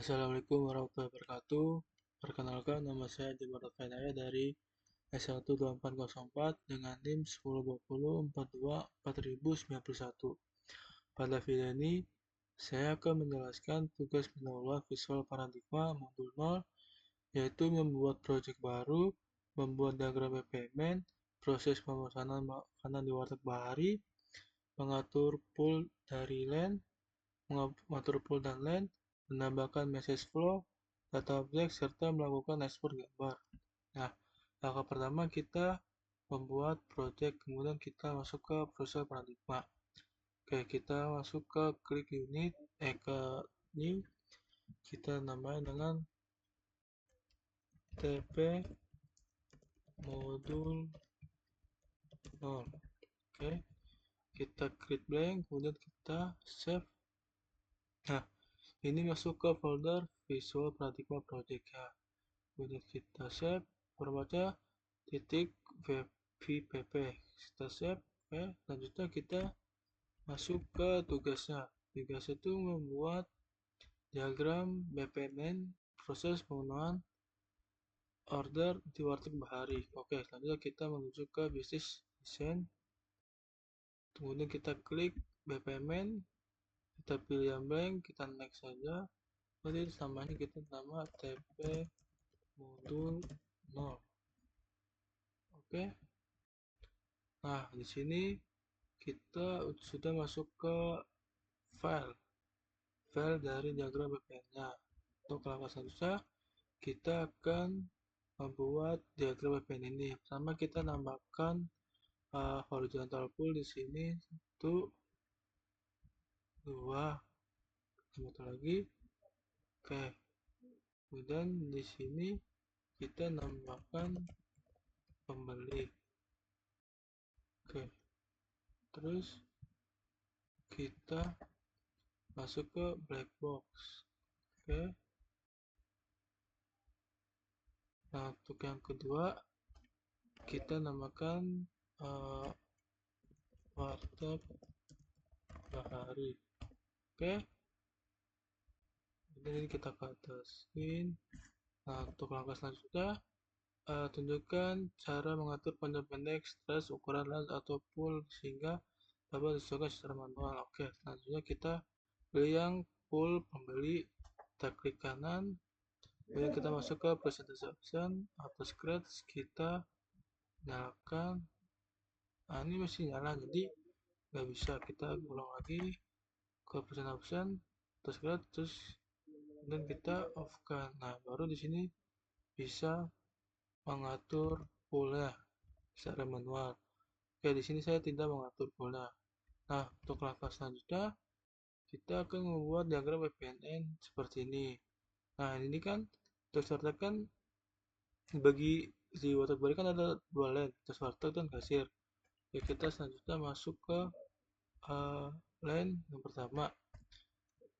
Assalamualaikum warahmatullahi wabarakatuh. Perkenalkan, nama saya Jemar Fainaya dari S12404 dengan NIM 1020424091. Pada video ini, saya akan menjelaskan tugas mengelola visual paradigma modul 0, yaitu membuat proyek baru, membuat diagram BPMN, proses pemesanan makanan di warteg bahari, mengatur pool dari LAN, mengatur pool dan LAN, menambahkan message flow, data objek, serta melakukan ekspor gambar. Nah, langkah pertama kita membuat project, kemudian kita masuk ke proses paradigma. Oke, kita masuk ke klik unit, ke new, kita namain dengan TP modul 0. Oke, kita klik blank, kemudian kita save. Nah, ini masuk ke folder Visual Paradigma Project ya. Kemudian kita save, formatnya titik VPP. Kita save, oke. Selanjutnya kita masuk ke tugasnya. Tugas itu membuat diagram BPMN proses pemenuhan order di warteg bahari. Oke, selanjutnya kita menuju ke bisnis design. Kemudian kita klik BPMN, kita pilih yang blank, kita next saja. Jadi namanya kita nama TP modul 0. Oke. Nah, di sini kita sudah masuk ke file dari diagram BPN-nya. Untuk langkah selanjutnya, kita akan membuat diagram BPN ini. Pertama kita nambahkan horizontal pool di sini itu 2, satu lagi. Oke. Kemudian di sini kita nambahkan pembeli. Oke. Terus kita masuk ke black box. Oke. Nah, untuk yang kedua kita namakan warteg bahari. Oke. Jadi kita ke atasin. Nah, untuk langkah selanjutnya tunjukkan cara mengatur panjang pendek, stres, ukuran lens atau pool sehingga dapat disesuaikan secara manual. Oke, selanjutnya kita pilih yang pool pembeli, kita klik kanan, kemudian kita masuk ke presentasi option atau scratch, kita nyalakan. Nah, ini masih nyala, jadi nggak bisa. Kita ulang lagi ke present option atau scratch, terus kemudian kita off kan. Nah, baru di sini bisa mengatur poolnya secara manual. Oke, di sini saya tidak mengatur poolnya. Nah, untuk langkah selanjutnya kita akan membuat diagram BPMN seperti ini. Nah, ini kan untuk starter kan bagi di warteg bahari kan ada 2 line, terus warteg dan kasir. Oke, kita selanjutnya masuk ke line yang pertama.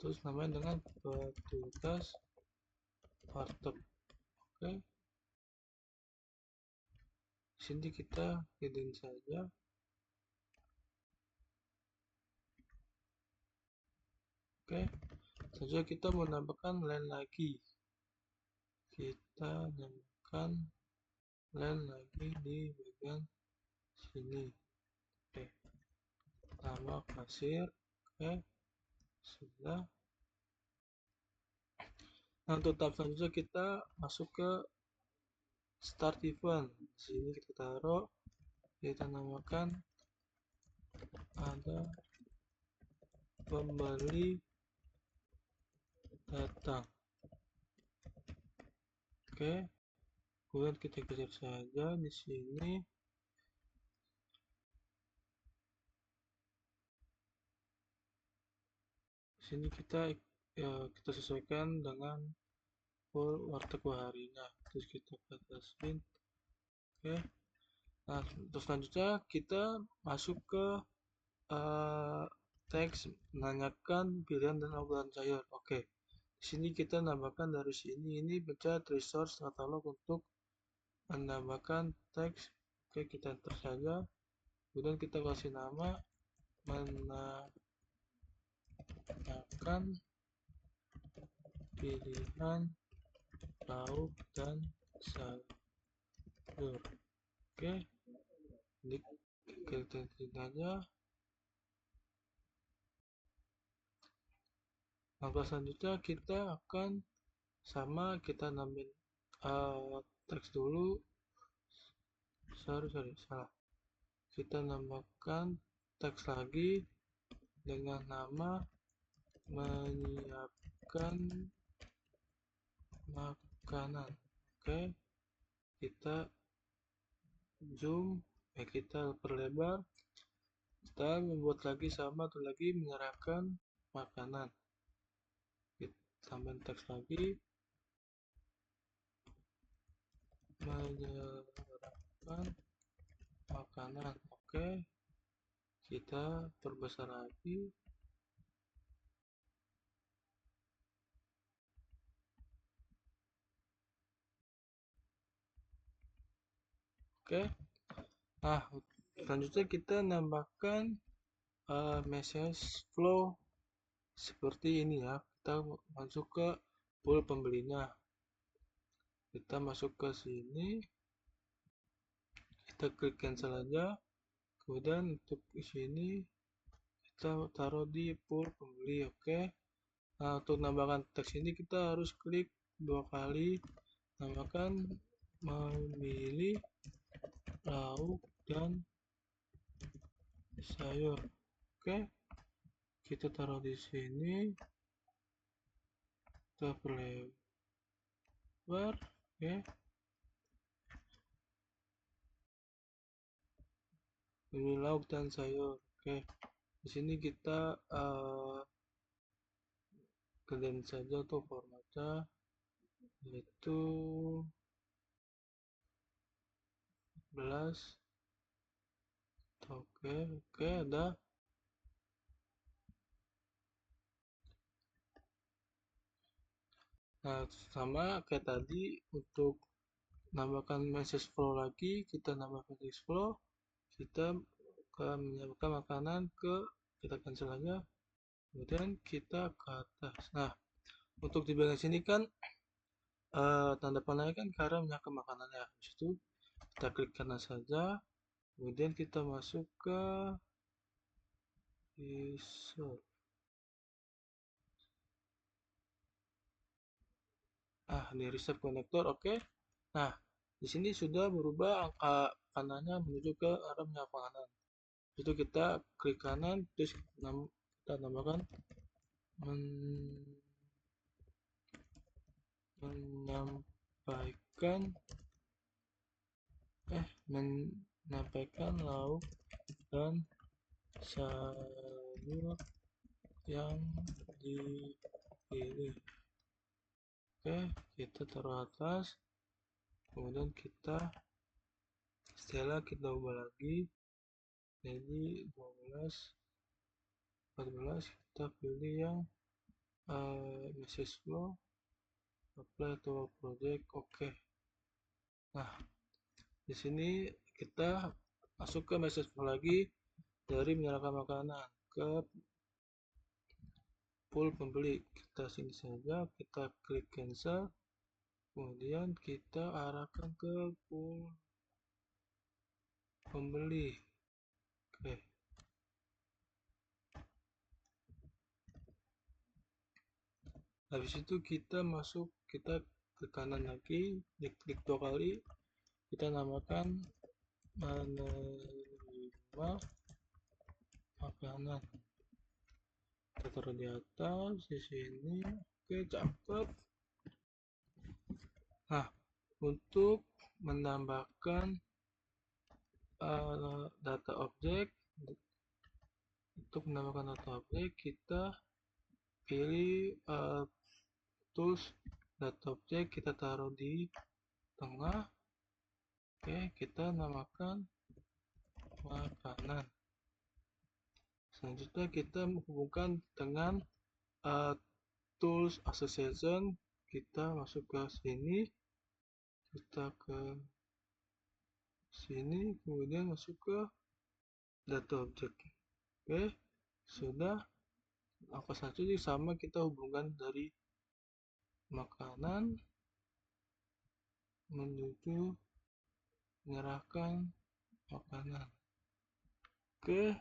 Terus namanya dengan petugas warteg. Oke. Di sini kita hidden saja. Oke. Selanjutnya kita menambahkan line lagi. Kita namakan line lagi di bagian sini. Oke. Nama kasir. Oke. Sudah. Nah, untuk tahap selanjutnya kita masuk ke start event. Di sini kita taruh, kita namakan ada pembeli datang. Oke, kemudian kita geser saja di sini. Di sini kita sesuaikan dengan full warteg baharinya. Terus kita batasin. Oke. Nah, terus selanjutnya kita masuk ke teks menanyakan pilihan dan obrolan sayur. Oke. Di sini kita nambahkan dari sini ini pencet resource katalog untuk menambahkan teks. Oke, kita enter saja. Kemudian kita kasih nama menanyakan pilihan lauk dan sayur. Oke, kita aja. Langkah selanjutnya kita akan kita nambahin teks dulu. Salah. Kita nambahkan teks lagi dengan nama menyiapkan makanan. Oke, kita zoom, kita perlebar. Kita membuat lagi menyerahkan makanan. Kita tambahin teks lagi, menyerahkan makanan. Oke, kita perbesar lagi. Oke, nah selanjutnya kita nambahkan message flow seperti ini ya. Kita masuk ke pool pembelinya, kita masuk ke sini, kita klik cancel aja. Kemudian untuk di sini kita taruh di pool pembeli. Oke, nah untuk nambahkan teks ini kita harus klik 2 kali, namakan memilih lauk dan sayur. Oke, kita taruh di sini, kita perlebar. Oke, memilih lauk dan sayur. Oke, di sini kita gedein saja tuh formatnya, yaitu 11. Oke, ada. Nah, sama kayak tadi, untuk nambahkan message flow lagi, kita nambah message flow, kita menyiapkan makanan kita cancel aja, kemudian kita ke atas. Nah, untuk di bagian sini kan tanda panahnya kan karena menyiapkan makanannya. Habis itu kita klik kanan saja, kemudian kita masuk ke insert. Di reset konektor. Oke. Nah, di sini sudah berubah angka kanannya menuju ke arah menyiapkan kanan. Itu kita klik kanan, terus kita tambahkan menyampaikan lauk dan sayur yang dipilih. Oke, kita taruh atas, kemudian setelah kita ubah lagi jadi 12, 14, kita pilih yang message flow, apply to project. Oke. Nah, di sini kita masuk ke message flow lagi dari menyerahkan makanan ke pool pembeli. Kita sini saja, kita klik cancel, kemudian kita arahkan ke pool pembeli. Oke. Habis itu kita ke kanan lagi, klik 2 kali, kita namakan menerima makanan. Kita taruh di atas, di sini. Oke, cakep. Nah, untuk menambahkan data objek, kita pilih tools data objek, kita taruh di tengah. Oke, kita namakan makanan. Selanjutnya kita menghubungkan dengan tools association, kita masuk ke sini, kita ke sini, kemudian masuk ke data object. Oke, sudah. Angka 1 sama kita hubungkan dari makanan menuju menyerahkan makanan. Oke,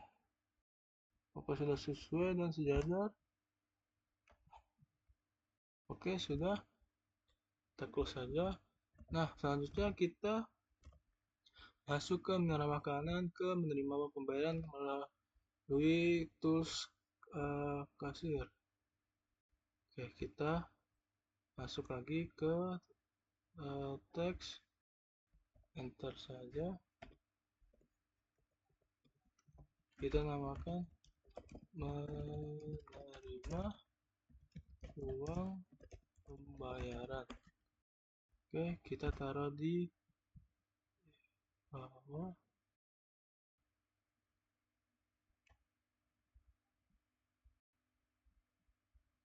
apa sudah sesuai dan sejajar? Oke, sudah. Kita close saja. Nah, selanjutnya kita masuk ke menerima makanan, ke menerima pembayaran melalui tools kasir. Oke, kita masuk lagi ke teks, enter saja. Kita namakan menerima uang pembayaran. Oke, kita taruh di bawah.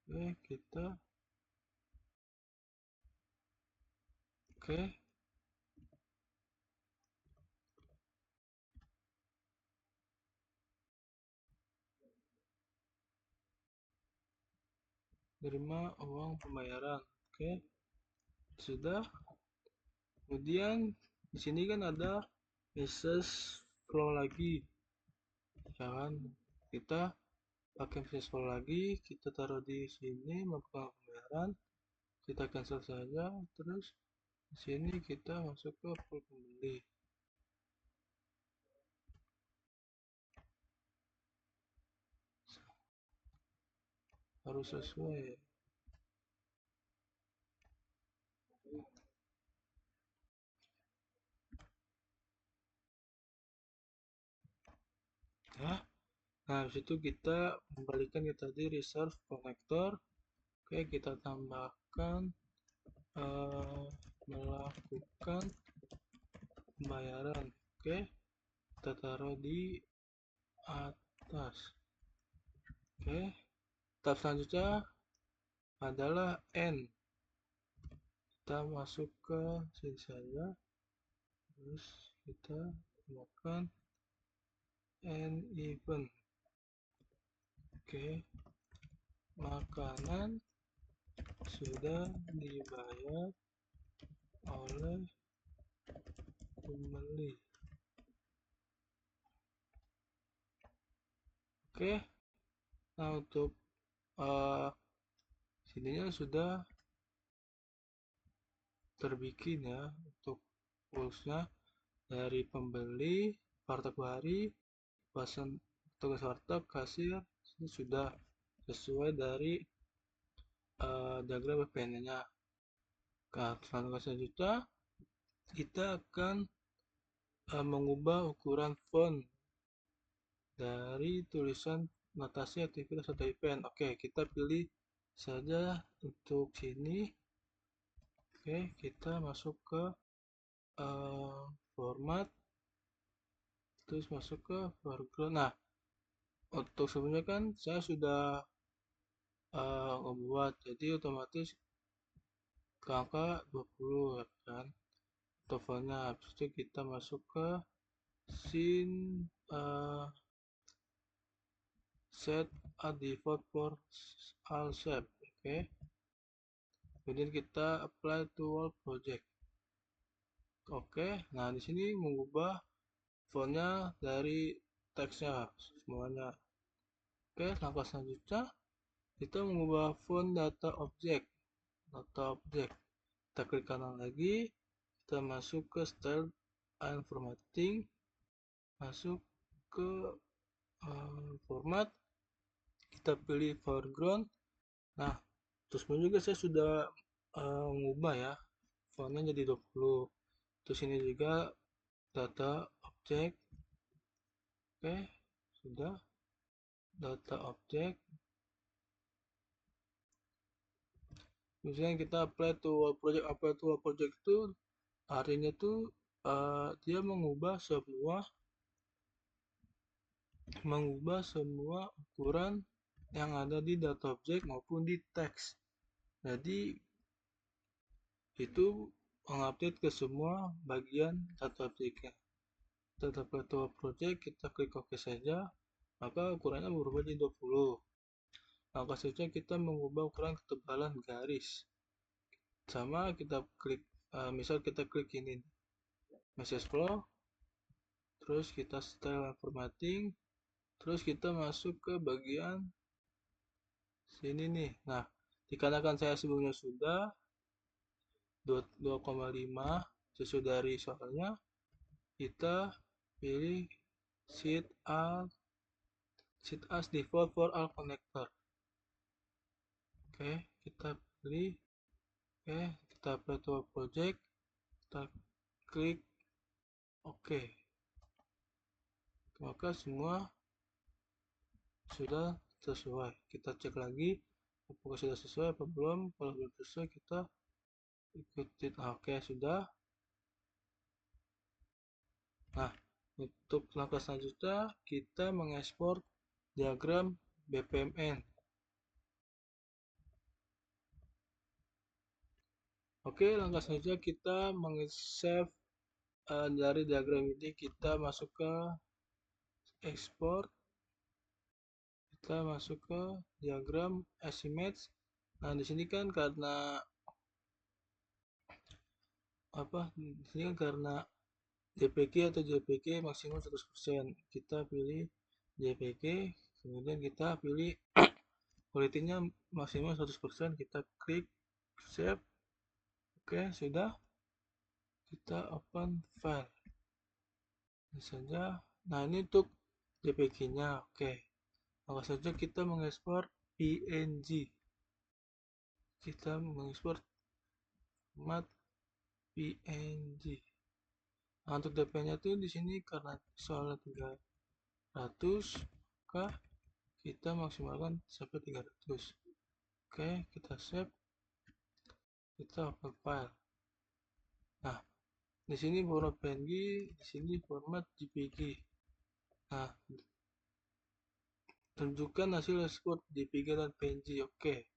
Oke, kita terima uang pembayaran. Oke, sudah. Kemudian di sini kan ada message flow lagi. Jangan kita pakai message flow lagi, kita taruh di sini melakukan pembayaran. Kita cancel saja, terus di sini kita masuk ke pool pembeli. Harus sesuai. Ya. Nah, disitu kita kembalikan ke tadi reserve connector. Oke, kita tambahkan melakukan pembayaran. Oke, kita taruh di atas. Oke, tahap selanjutnya adalah N. Kita masuk ke sini saja, terus kita tambahkan N event. Oke, makanan sudah dibayar oleh pembeli. Oke, nah untuk sininya sudah terbikin ya untuk toolsnya dari pembeli, warteg bahari, pesan tugas warteg, kasir, ini sudah sesuai dari diagram BPN-nya. Nah, selanjutnya kita akan mengubah ukuran font dari tulisan notasi aktivitas atau event. Oke, kita pilih saja untuk sini. Oke, kita masuk ke format, terus masuk ke background. Nah, untuk sebelumnya kan saya sudah membuat, jadi otomatis ke angka 20 ya kan totalnya. Habis itu kita masuk ke scene set a default for all shape. Oke, kemudian kita apply to all project. Oke, nah di sini mengubah fontnya dari teksnya semuanya. Oke, langkah selanjutnya kita mengubah font data object. Kita klik kanan lagi, kita masuk ke style and formatting, masuk ke format, kita pilih foreground. Nah, terus juga saya sudah mengubah ya fontnya jadi 20. Terus ini juga data object. Oke, sudah data object. Misalnya kita apply to all project itu artinya tuh dia mengubah semua ukuran yang ada di data object maupun di teks. Jadi itu mengupdate ke semua bagian data objeknya. Kita apply to all project, kita klik OK saja, maka ukurannya berubah jadi 20. Langkah selanjutnya kita mengubah ukuran ketebalan garis. sama kita klik, misal kita klik ini message flow, terus kita style formatting, terus kita masuk ke bagian sini nih. Nah, dikarenakan saya sebelumnya sudah 2,5 sesuai dari soalnya, kita pilih set as default for all connector. Oke, kita pilih. Oke, kita apply to project, kita klik oke. Maka semua sudah sesuai. Kita cek lagi apakah sudah sesuai atau belum. Kalau belum sesuai kita ikutin. Oke, sudah. Nah, untuk langkah selanjutnya kita mengekspor diagram BPMN. Oke, langkah selanjutnya kita meng-save dari diagram ini, kita masuk ke export, kita masuk ke diagram as image. Nah, di sini kan karena JPG atau JPG maksimum 100%. Kita pilih JPG, kemudian kita pilih quality-nya maksimum 100%, kita klik save. Oke, sudah. Kita open file. Ini saja. Nah, ini untuk JPG-nya. Oke. Maka saja kita mengekspor PNG. Kita mengekspor format PNG. Nah, untuk DP-nya tuh di sini karena soalnya 300, maka kita maksimalkan sampai 300. Oke, kita save. Kita open file. Nah, di sini format PNG, di sini format JPG. Nah, tunjukkan hasil ekspor JPG dan PNG. Oke.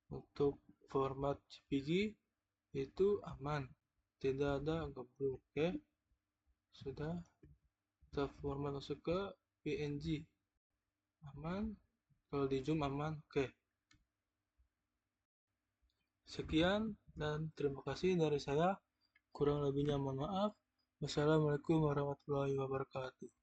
Untuk format JPG itu aman, tidak ada geblok. Oke, sudah. Kita format masuk ke PNG, aman. Kalau di zoom aman. Oke, sekian dan terima kasih dari saya. Kurang lebihnya mohon maaf. Wassalamualaikum warahmatullahi wabarakatuh.